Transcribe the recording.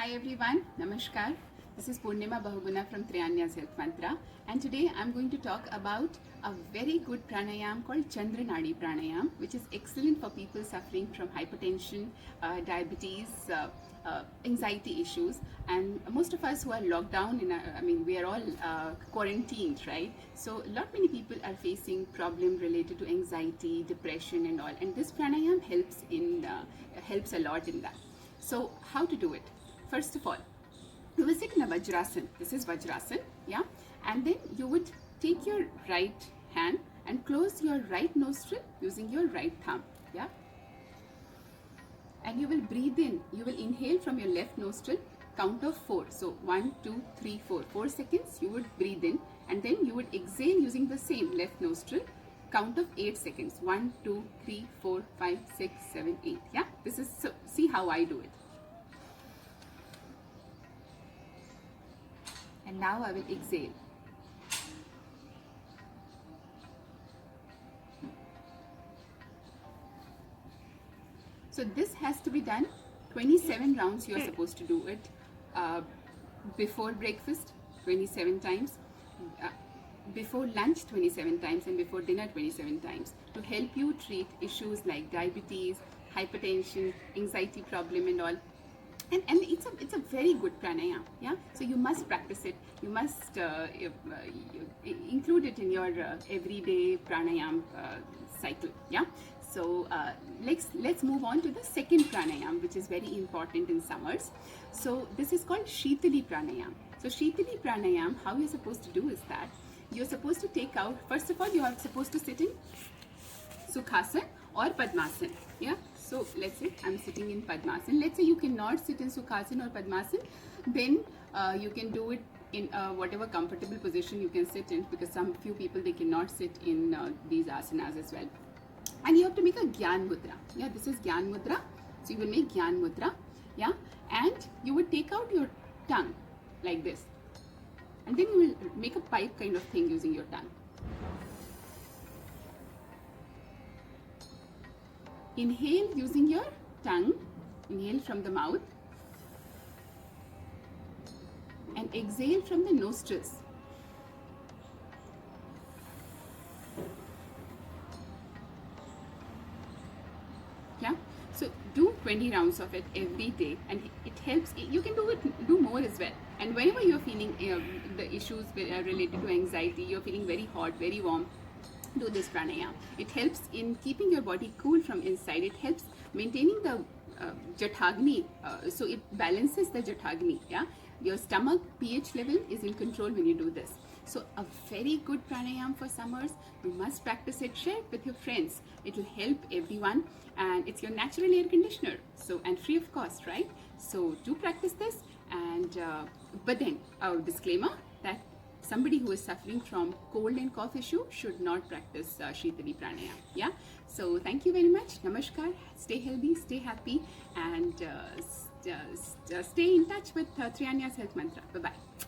Hi everyone, Namaskar. This is Purnima Bahuguna from Triaanyas Health Mantra, and today I'm going to talk about a very good pranayam called Chandra naadi pranayam, which is excellent for people suffering from hypertension, diabetes, anxiety issues, and most of us who are locked down we are all quarantined, right? So many people are facing problem related to anxiety, depression, and all, and this pranayam helps a lot in that. So how to do it? First of all, you will sit in a Vajrasan. This is Vajrasan, yeah? And then you would take your right hand and close your right nostril using your right thumb, yeah? And you will breathe in. You will inhale from your left nostril, count of 4. So 1, 2, 3, 4. 4 seconds you would breathe in, and then you would exhale using the same left nostril, count of 8 seconds. 1, 2, 3, 4, 5, 6, 7, 8, yeah? This is, so see how I do it. And now I will exhale. So this has to be done 27 rounds. You are supposed to do it before breakfast 27 times, before lunch 27 times, and before dinner 27 times, to help you treat issues like diabetes, hypertension, anxiety problem and all. And it's a very good pranayam, yeah? So you must practice it. You must include it in your everyday pranayam cycle, yeah? So let's move on to the second pranayam, which is very important in summers. So this is called Sheetali Pranayam. So Sheetali Pranayam, how you're supposed to do is that you're supposed to take out, first of all, you are supposed to sit in Sukhasan or Padmasan, yeah? So let's say I'm sitting in Padmasan. Let's say you cannot sit in Sukhasan or Padmasan, then you can do it in whatever comfortable position you can sit in, because few people, they cannot sit in these asanas as well. And you have to make a Gyan Mudra. Yeah, this is Gyan Mudra. So you will make Gyan Mudra, yeah? And you would take out your tongue like this. And then you will make a pipe kind of thing using your tongue. Inhale using your tongue, inhale from the mouth, and exhale from the nostrils. Yeah, so do 20 rounds of it every day, and it helps. You can do more as well. And whenever you're feeling the issues related to anxiety, you're feeling very hot, very warm, do this pranayam. It helps in keeping your body cool from inside. It helps maintaining the Jathagni, so it balances the Jathagni, yeah? Your stomach pH level is in control when you do this. So a very good pranayam for summers. You must practice it. Share it with your friends. It will help everyone, and it's your natural air conditioner, so, and free of cost, right? So do practice this. And but then our disclaimer that somebody who is suffering from cold and cough issue should not practice Sheetali Pranayam, yeah? So thank you very much. Namaskar. Stay healthy, stay happy, and stay in touch with Triaanyas Health Mantra. Bye-bye.